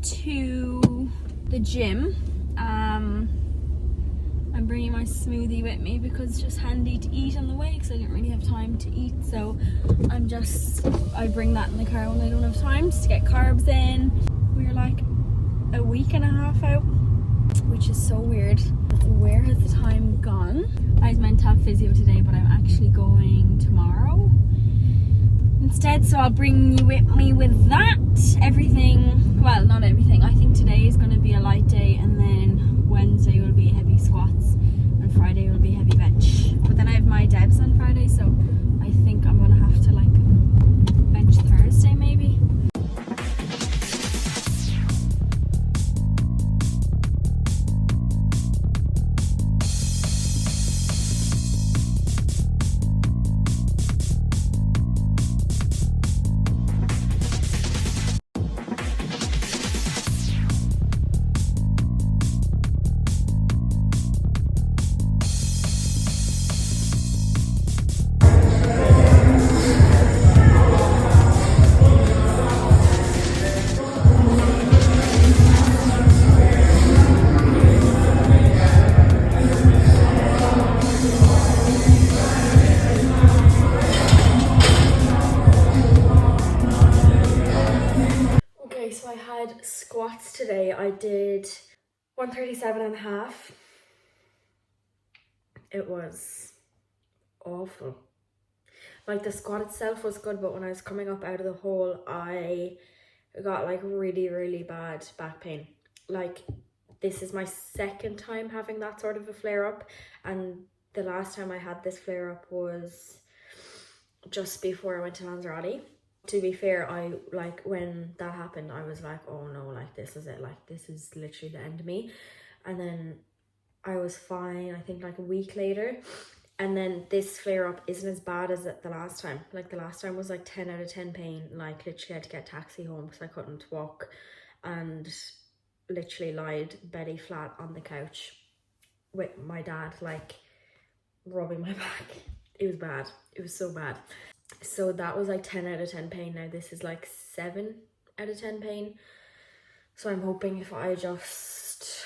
to the gym. I'm bringing my smoothie with me because it's just handy to eat on the way because I didn't really have time to eat. So I bring that in the car when I don't have time just to get carbs in. We're like a week and a half out, which is so weird. Where has the time gone? I was meant to have physio today, but I'm actually going tomorrow instead, so I'll bring you with me with that. Everything, well, not everything. I think today is going to be a light day, and then Wednesday will be heavy squats, and Friday will be heavy bench. But then I have my Debs on Friday, so I think I'm going to have to like bench Thursday maybe. So I had squats today. I did 137.5. It was awful. Like the squat itself was good, but when I was coming up out of the hole, I got like really bad back pain. Like this is my second time having that sort of a flare up, and the last time I had this flare up was just before I went to Lanzarote. To be fair, I like when that happened, I was like, oh no, like this is it, like this is literally the end of me. And then I was fine, I think like a week later, and then this flare up isn't as bad as the last time. Like the last time was like 10 out of 10 pain, like literally had to get a taxi home because I couldn't walk, and literally lied belly flat on the couch with my dad like rubbing my back. It was bad, it was so bad. So that was like 10 out of 10 pain. Now this is like 7 out of 10 pain. So I'm hoping if I just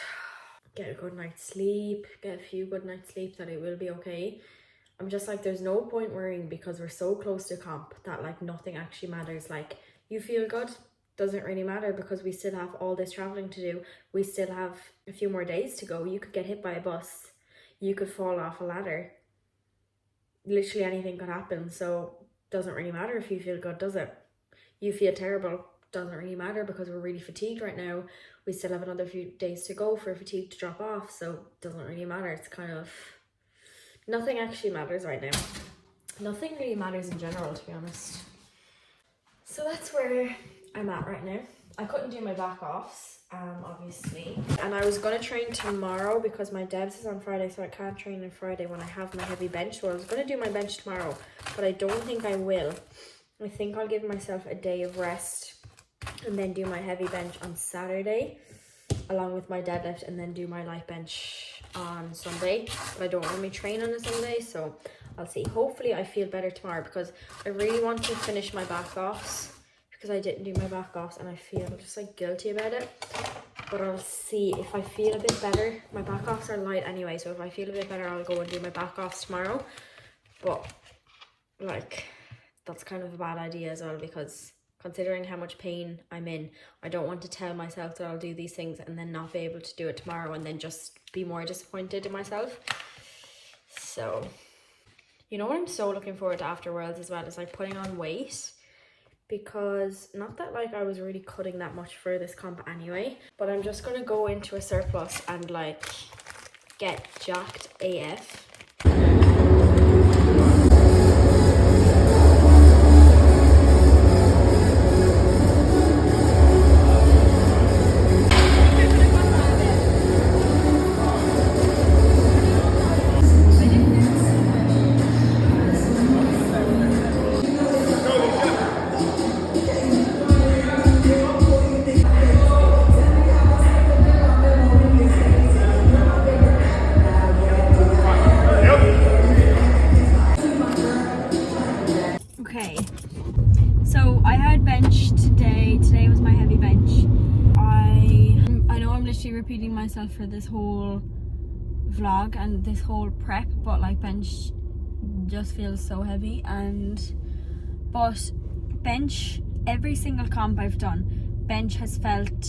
get a good night's sleep, get a few good night's sleep, that it will be okay. I'm just like, there's no point worrying because we're so close to comp that like nothing actually matters. Like you feel good, doesn't really matter because we still have all this traveling to do. We still have a few more days to go. You could get hit by a bus. You could fall off a ladder. Literally anything could happen. So doesn't really matter if you feel good, does it? You feel terrible, doesn't really matter because we're really fatigued right now. We still have another few days to go for fatigue to drop off, so doesn't really matter. It's kind of, nothing actually matters right now. Nothing really matters in general, to be honest. So that's where I'm at right now. I couldn't do my back offs, obviously. And I was going to train tomorrow because my Debs is on Friday, so I can't train on Friday when I have my heavy bench. So I was going to do my bench tomorrow, but I don't think I will. I think I'll give myself a day of rest and then do my heavy bench on Saturday along with my deadlift, and then do my light bench on Sunday. But I don't normally train on a Sunday, so I'll see. Hopefully I feel better tomorrow because I really want to finish my back offs, because I didn't do my back offs and I feel just like guilty about it. But I'll see if I feel a bit better. My back offs are light anyway, so if I feel a bit better, I'll go and do my back offs tomorrow. But like, that's kind of a bad idea as well, because considering how much pain I'm in, I don't want to tell myself that I'll do these things and then not be able to do it tomorrow and then just be more disappointed in myself. So, you know what I'm so looking forward to after Worlds as well is like putting on weight. Because not that like I was really cutting that much for this comp anyway, but I'm just gonna go into a surplus and like get jacked AF. repeating myself for this whole vlog and this whole prep, but like bench just feels so heavy. But bench, every single comp I've done, bench has felt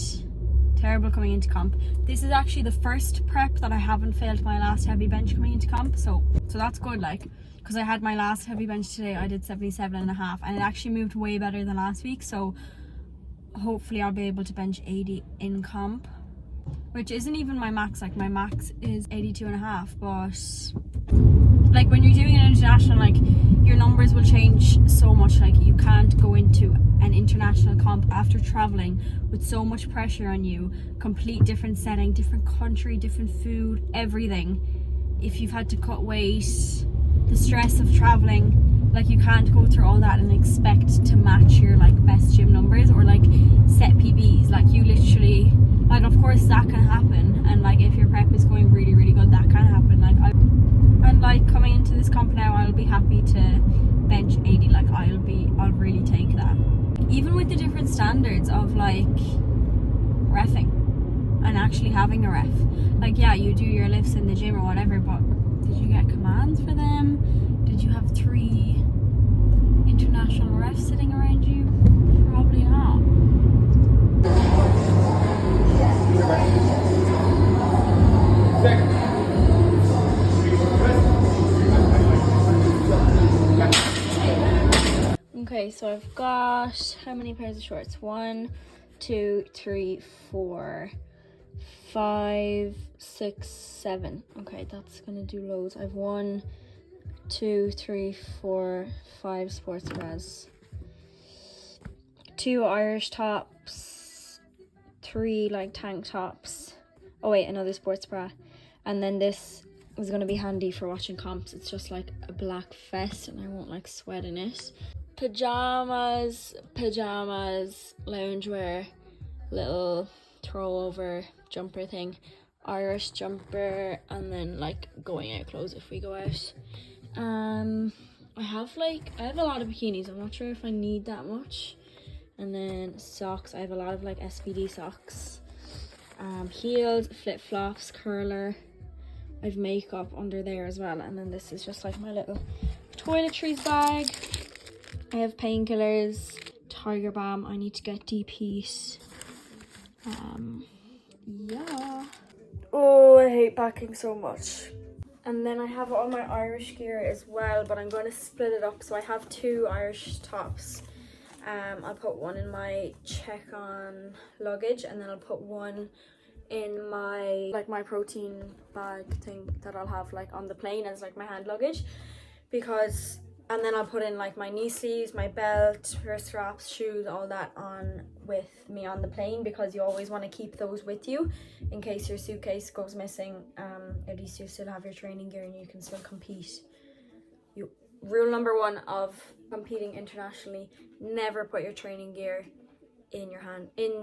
terrible coming into comp. This is actually the first prep that I haven't failed my last heavy bench coming into comp, so that's good, like, because I had my last heavy bench today. I did 77.5 and it actually moved way better than last week, so hopefully I'll be able to bench 80 in comp, which isn't even my max. Like, my max is 82.5, but like when you're doing an international, like, your numbers will change so much. Like, you can't go into an international comp after traveling with so much pressure on you, complete different setting, different country, different food, everything. If you've had to cut weight, the stress of traveling, like, you can't go through all that and expect to match your like best gym numbers or like set PBs. Like, you literally, like, of course that can happen, and like if your prep is going really really good, that can happen. And like coming into this comp now, I'll be happy to bench 80. Like, I'll really take that, even with the different standards of like reffing and actually having a ref. Like, yeah, you do your lifts in the gym or whatever, but did you get commands for them? Did you have 3 international refs sitting around you? Probably not. Okay, so I've got how many pairs of shorts? 1, 2, 3, 4, 5, 6, 7. Okay, that's gonna do loads. I've 1, 2, 3, 4, 5 sports bras, 2 Irish tops, 3 like tank tops. Oh wait, another sports bra, and then this is gonna be handy for watching comps. It's just like a black vest, and I won't like sweat in it. Pajamas, loungewear, little throw over jumper thing, Irish jumper, and then like going out clothes if we go out. I have a lot of bikinis. I'm not sure if I need that much. And then socks, I have a lot of like SPD socks. Heels, flip-flops, curler. I've makeup under there as well, and then this is just like my little toiletries bag. I have painkillers, Tiger Balm. I need to get deep heat. Yeah. Oh, I hate packing so much. And then I have all my Irish gear as well, but I'm going to split it up. So I have 2 Irish tops. I'll put one in my check-on luggage, and then I'll put one in my my protein bag thing that I'll have like on the plane as like my hand luggage, and then I'll put in like my knee sleeves, my belt, wrist straps, shoes, all that on with me on the plane, because you always want to keep those with you in case your suitcase goes missing. At least you still have your training gear and you can still compete. Rule number 1 of competing internationally: never put your training gear in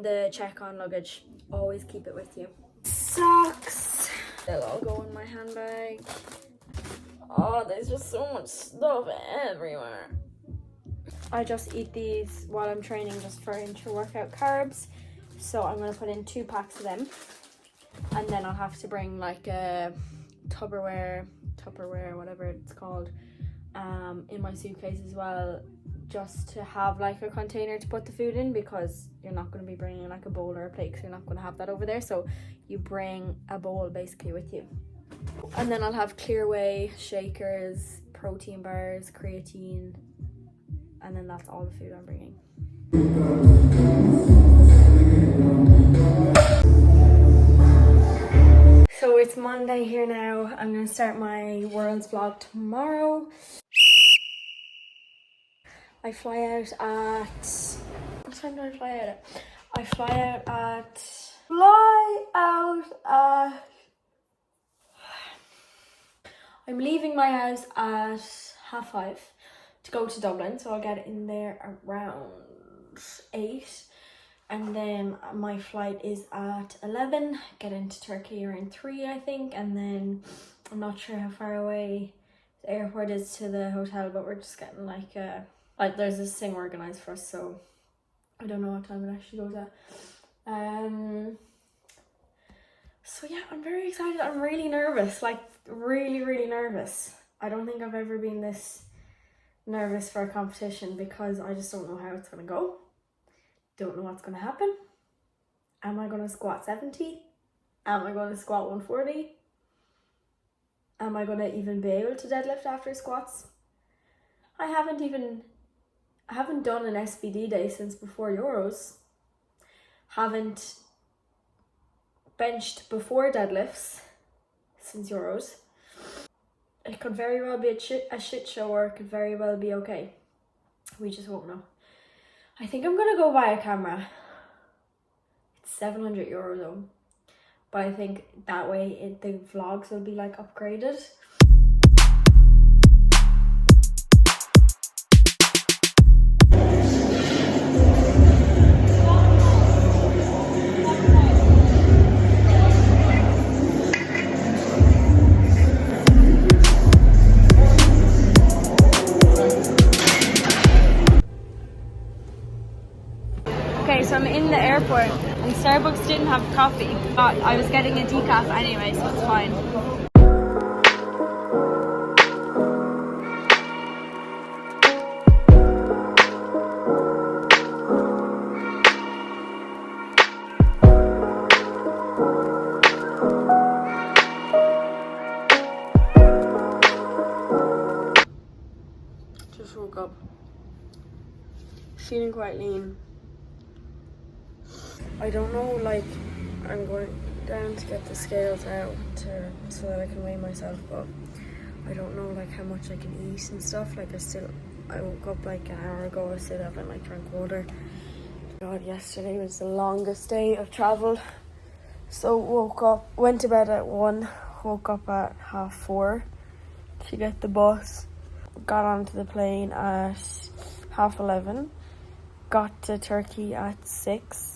the check-on luggage. Always keep it with you. Socks, they'll all go in my handbag. Oh, there's just so much stuff everywhere. I just eat these while I'm training just for intra-workout carbs, so I'm going to put in 2 packs of them, and then I'll have to bring like a Tupperware, whatever it's called, in my suitcase as well, just to have like a container to put the food in, because you're not going to be bringing like a bowl or a plate, because you're not going to have that over there. So you bring a bowl basically with you. And then I'll have Clearway, shakers, protein bars, creatine, and then that's all the food I'm bringing. So it's Monday here now. I'm going to start my Worlds vlog tomorrow. I fly out at... What time do I fly out at? I fly out at... I'm leaving my house at 5:30 to go to Dublin, so I'll get in there around 8. And then my flight is at 11, get into Turkey around 3, I think. And then I'm not sure how far away the airport is to the hotel, but we're just getting like there's this thing organised for us, so I don't know what time it actually goes at. So yeah, I'm very excited. I'm really nervous, like really, really nervous. I don't think I've ever been this nervous for a competition because I just don't know how it's gonna go. Don't know what's gonna happen. Am I gonna squat 70? Am I gonna squat 140? Am I gonna even be able to deadlift after squats? I haven't done an SBD day since before Euros. Haven't benched before deadlifts since Euros. It could very well be a shit show, or it could very well be okay. We just won't know. I think I'm gonna go buy a camera. It's €700 though. But I think that way the vlogs will be like upgraded. Okay, so I'm in the airport and Starbucks didn't have coffee, but I was getting a decaf anyway, so it's fine. Just woke up. Feeling quite lean. I don't know, like, I'm going down to get the scales out so that I can weigh myself, but I don't know like how much I can eat and stuff. Like I woke up like an hour ago, I still haven't like drank water. God, yesterday was the longest day of travel. So went to bed at 1, woke up at 4:30 to get the bus, got onto the plane at 11:30, got to Turkey at 6.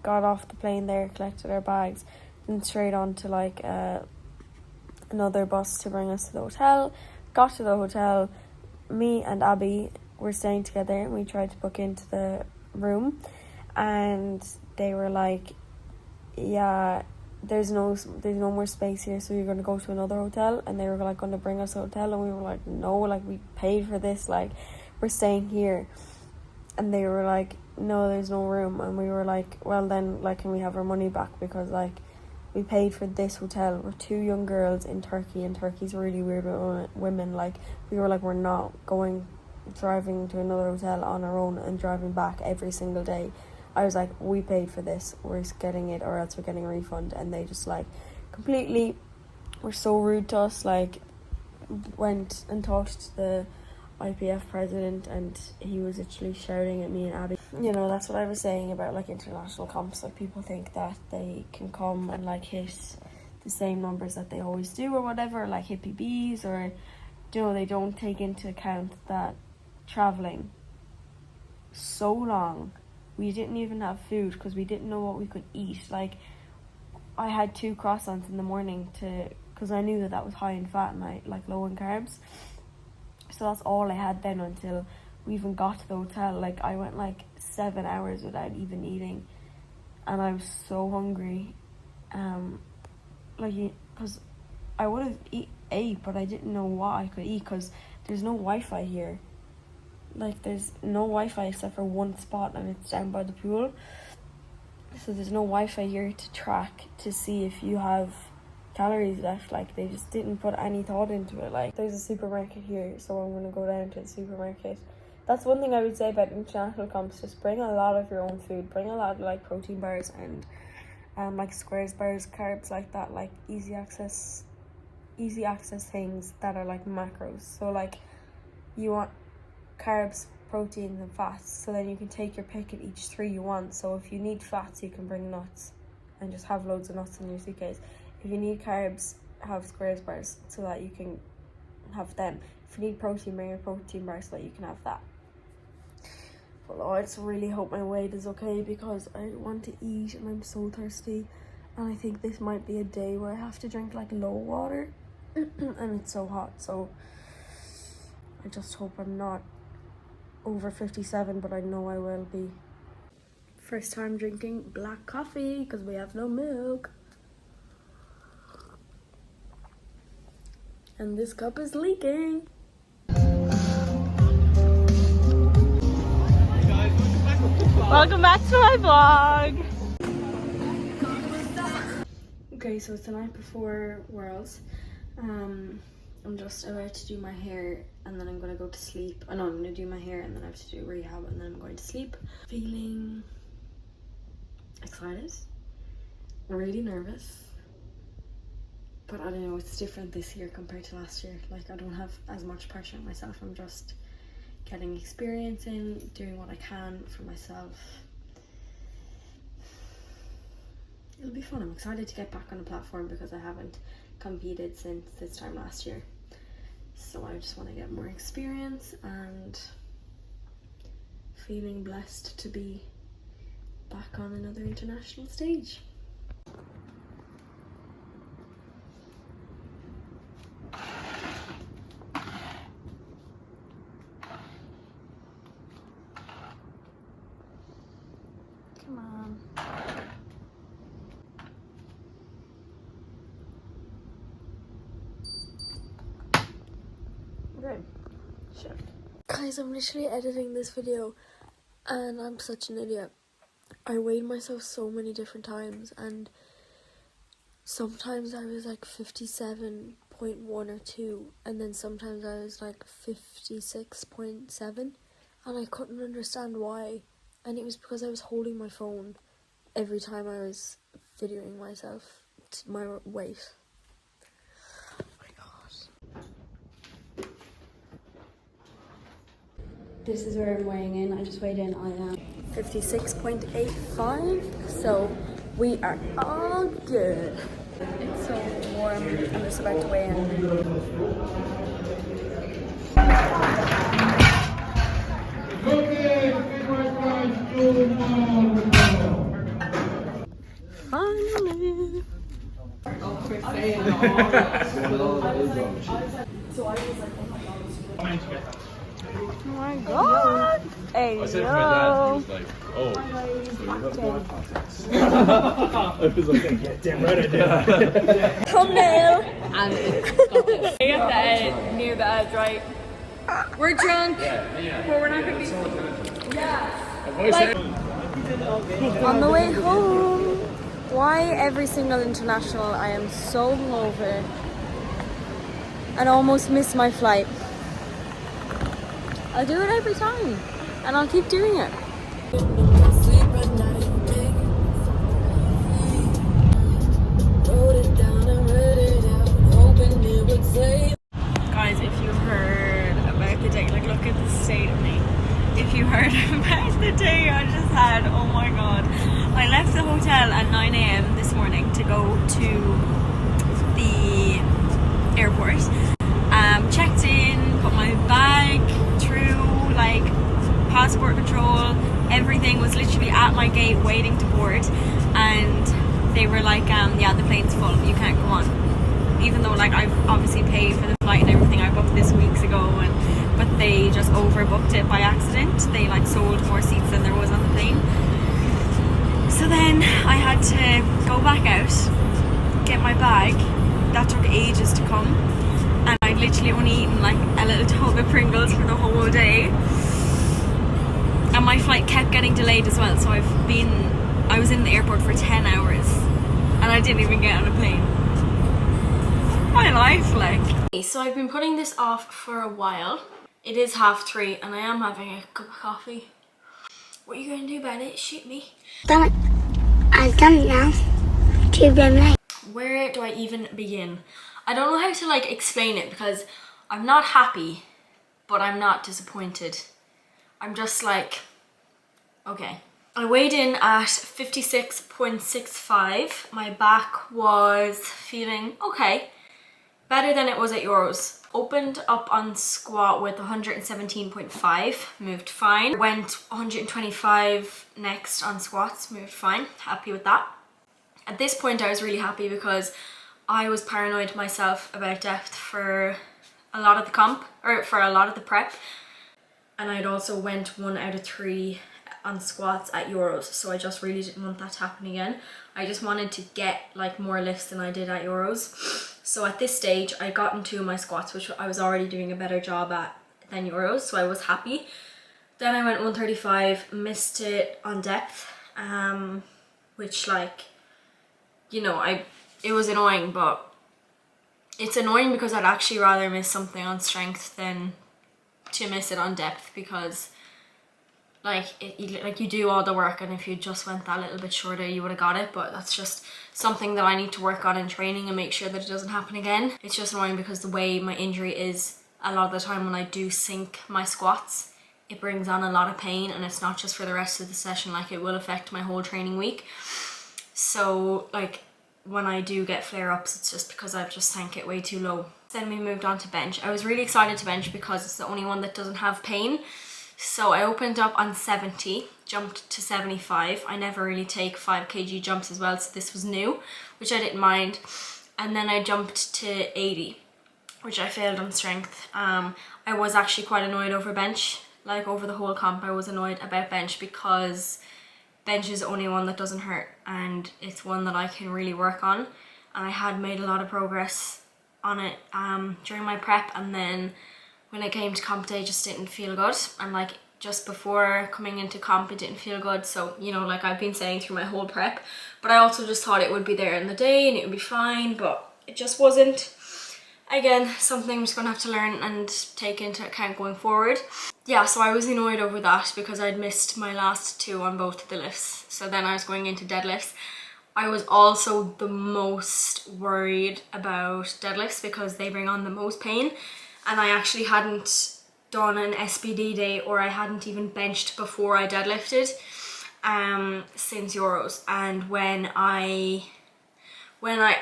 Got off the plane there, collected our bags, and straight on to like another bus to bring us to the hotel. Got to the hotel, me and Abby were staying together, and we tried to book into the room, and they were like, yeah, there's no more space here, so you're going to go to another hotel. And they were like going to bring us to a hotel, and we were like, no, like we paid for this, like we're staying here. And they were like, no, there's no room. And we were like, well then, like, can we have our money back, because like we paid for this hotel. We're 2 young girls in Turkey, and Turkey's really weird with women. Like, we were like, we're not driving to another hotel on our own and driving back every single day. I was like, we paid for this, we're getting it, or else we're getting a refund. And they just like completely were so rude to us. Like, went and talked to the IPF president, and he was literally shouting at me and Abby. You know, that's what I was saying about like international comps. Like, people think that they can come and like hit the same numbers that they always do or whatever, like hit PBs, or you know, they don't take into account that traveling so long, we didn't even have food because we didn't know what we could eat. Like, I had 2 croissants in the morning because I knew that was high in fat and I like low in carbs. So that's all I had then until we even got to the hotel. Like, I went like 7 hours without even eating, and I was so hungry. Because I would have ate, but I didn't know what I could eat because there's no Wi-Fi here. Like, there's no Wi-Fi except for one spot, and it's down by the pool. So there's no Wi-Fi here to track to see if you have calories left. Like, they just didn't put any thought into it. Like, there's a supermarket here, so I'm gonna go down to the supermarket. That's one thing I would say about international comps: just bring a lot of your own food. Bring a lot of like protein bars and like squares bars, carbs like that, like easy access things that are like macros. So like, you want carbs, proteins and fats, so then you can take your pick at each 3 you want. So if you need fats, you can bring nuts and just have loads of nuts in your suitcase. If you need carbs, have squares bars so that you can have them. If you need protein, bring a protein bar so that you can have that. But I just really hope my weight is okay, because I want to eat and I'm so thirsty, and I think this might be a day where I have to drink like low water and it's so hot. So I just hope I'm not over 57, but I know I will be. First time drinking black coffee because we have no milk. And this cup is leaking. Welcome back to my vlog. Okay, so it's the night before Worlds. I'm just about to do my hair and then I'm gonna go to sleep. Oh no, I'm gonna do my hair and then I have to do rehab and then I'm going to sleep. Feeling excited, really nervous, but I don't know, it's different this year compared to last year. Like, I don't have as much pressure on myself. I'm just getting experience in, doing what I can for myself. It'll be fun. I'm excited to get back on a platform because I haven't competed since this time last year. So I just want to get more experience and feeling blessed to be back on another international stage. Come on. Okay. Shit. Guys, I'm literally editing this video and I'm such an idiot. I weighed myself so many different times and sometimes I was like 57.1 or 2 and then sometimes I was like 56.7 and I couldn't understand why, and it was because I was holding my phone every time I was videoing myself to my weight. Oh my god. This is where I'm weighing in. I just weighed in. I am 56.85, so we are all good. It's so warm. I'm just about to weigh in. Finally. Oh my god! Hey, I said to my dad, he was like, oh, so you have more contacts. I was like, yeah, damn right I did. Thumbnail! And it's you have to edit near the edge, right? We're drunk, but we're not gonna be. Yeah. Like, on the way home. Why every single international I am so hungover and almost miss my flight? I'll do it every time, and I'll keep doing it. Guys, if you heard about the day, like, look at the state of me. If you heard about the day I just had, oh my god. I left the hotel at 9 AM this morning to go to the airport. Checked in, put my bag through, like, passport control, everything was literally at my gate waiting to board, and they were like, yeah, the plane's full, you can't go on. Even though, like, I've obviously paid for the flight and everything, I booked this weeks ago, but they just overbooked it by accident. They, like, sold more seats than there was on the plane. So then I had to go back out, get my bag. That took ages to come, and I'd literally only eaten like a little tub of Pringles for the whole day, and my flight kept getting delayed as well. So I was in the airport for 10 hours and I didn't even get on a plane. My life, like. So I've been putting this off for a while. It is 3:30 and I am having a cup of coffee. What are you going to do about it? Shoot me. I've done it now. Too damn late. Where do I even begin? I don't know how to, like, explain it because I'm not happy, but I'm not disappointed. I'm just like, okay. I weighed in at 56.65. My back was feeling okay. Better than it was at Euros. Opened up on squat with 117.5, moved fine. Went 125 next on squats, moved fine. Happy with that. At this point I was really happy because I was paranoid myself about depth for a lot of the comp, or for a lot of the prep. And I'd also went 1 out of 3 on squats at Euros, so I just really didn't want that to happen again. I just wanted to get like more lifts than I did at Euros. So at this stage I got into my squats, which I was already doing a better job at than Euros, so I was happy. Then I went 135, missed it on depth, which, like, you know, it was annoying, but it's annoying because I'd actually rather miss something on strength than to miss it on depth, because like you do all the work, and if you just went that little bit shorter you would have got it. But that's just something that I need to work on in training and make sure that it doesn't happen again. It's just annoying because the way my injury is, a lot of the time when I do sink my squats, it brings on a lot of pain, and it's not just for the rest of the session, like it will affect my whole training week. So like when I do get flare-ups, it's just because I've just sank it way too low. Then we moved on to bench. I was really excited to bench because it's the only one that doesn't have pain. So I opened up on 70, jumped to 75. I never really take 5 kg jumps as well, so this was new, which I didn't mind. And then I jumped to 80, which I failed on strength. I was actually quite annoyed over bench. Like over the whole comp I was annoyed about bench, because bench is the only one that doesn't hurt, and it's one that I can really work on. And I had made a lot of progress on it during my prep, and then when it came to comp day, just didn't feel good. And like just before coming into comp, it didn't feel good. So, you know, like I've been saying through my whole prep, but I also just thought it would be there in the day and it would be fine, but it just wasn't. Again, something I'm just gonna have to learn and take into account going forward. Yeah, so I was annoyed over that because I'd missed my last 2 on both of the lifts. So then I was going into deadlifts. I was also the most worried about deadlifts because they bring on the most pain, and I actually hadn't done an SBD day, or I hadn't even benched before I deadlifted since Euros. And when I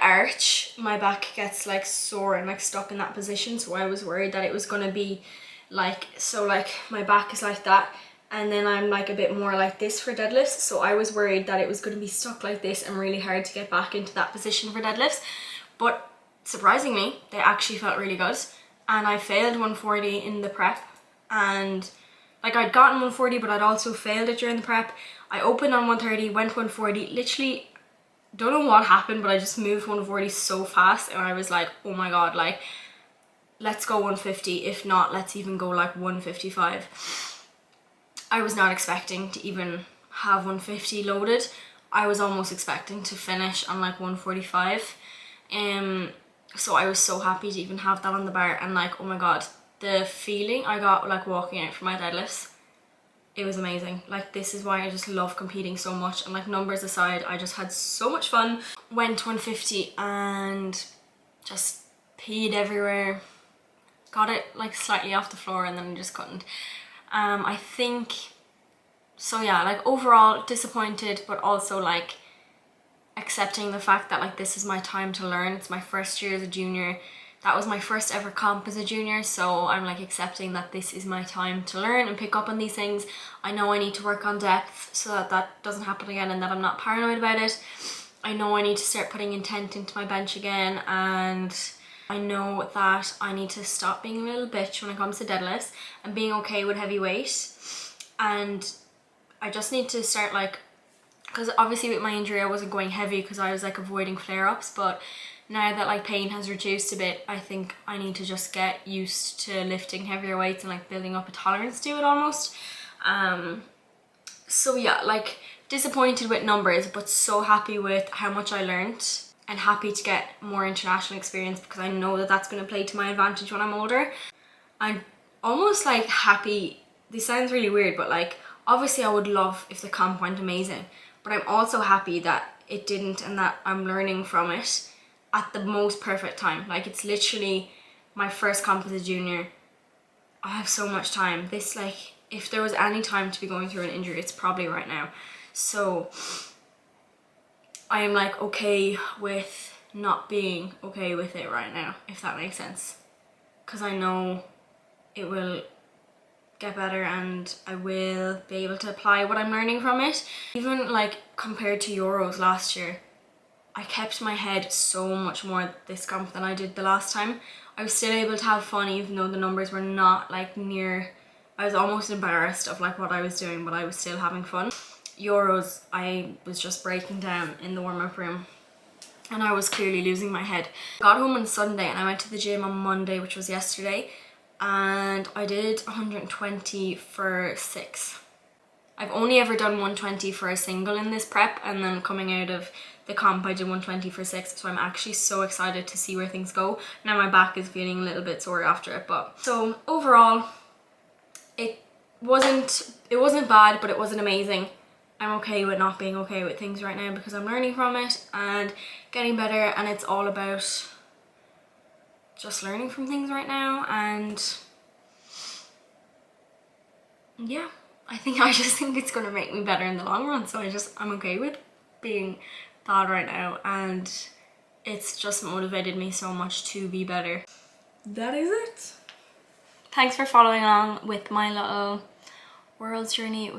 arch, my back gets like sore and like stuck in that position, so I was worried that it was gonna be like, so like my back is like that, and then I'm like a bit more like this for deadlifts, so I was worried that it was going to be stuck like this and really hard to get back into that position for deadlifts. But surprisingly, they actually felt really good, and I failed 140 in the prep, and like I'd gotten 140 but I'd also failed it during the prep. I opened on 130, went 140, literally don't know what happened, but I just moved 140 so fast, and I was like, oh my god, like let's go 150, if not let's even go like 155. I was not expecting to even have 150 loaded. I was almost expecting to finish on like 145. So I was so happy to even have that on the bar, and like, oh my god, the feeling I got like walking out for my deadlifts, it was amazing. Like, this is why I just love competing so much, and like numbers aside, I just had so much fun. Went 150 and just peed everywhere. Got it like slightly off the floor and then I just couldn't. I think, so yeah, like overall disappointed, but also like accepting the fact that like this is my time to learn. It's my first year as a junior. That was my first ever comp as a junior, so I'm like accepting that this is my time to learn and pick up on these things. I know I need to work on depth so that that doesn't happen again and that I'm not paranoid about it. I know I need to start putting intent into my bench again, and I know that I need to stop being a little bitch when it comes to deadlifts and being okay with heavy weight. And I just need to start like, because obviously with my injury I wasn't going heavy because I was like avoiding flare-ups, but now that like pain has reduced a bit, I think I need to just get used to lifting heavier weights and like building up a tolerance to it almost. So yeah, like disappointed with numbers, but so happy with how much I learned, and happy to get more international experience because I know that that's going to play to my advantage when I'm older. I'm almost like happy, this sounds really weird, but like obviously I would love if the comp went amazing, but I'm also happy that it didn't and that I'm learning from it at the most perfect time. Like, it's literally my first comp as a junior. I have so much time. This, like, if there was any time to be going through an injury, it's probably right now. So I am like okay with not being okay with it right now, if that makes sense, because I know it will get better and I will be able to apply what I'm learning from it. Even like compared to Euros last year, I kept my head so much more this comp than I did the last time. I was still able to have fun even though the numbers were not like near I was almost embarrassed of like what I was doing, but I was still having fun. Euros, I was just breaking down in the warm-up room and I was clearly losing my head. Got home on Sunday and I went to the gym on Monday, which was yesterday, and I did 120 for 6. I've only ever done 120 for a single in this prep, and then coming out of the comp I did 120 for 6, so I'm actually so excited to see where things go. Now my back is feeling a little bit sore after it, but so overall it wasn't bad, but it wasn't amazing. I'm okay with not being okay with things right now because I'm learning from it and getting better, and it's all about just learning from things right now. And yeah, I just think it's gonna make me better in the long run, so I'm okay with being bad right now, and it's just motivated me so much to be better. That is it. Thanks for following along with my little world's journey.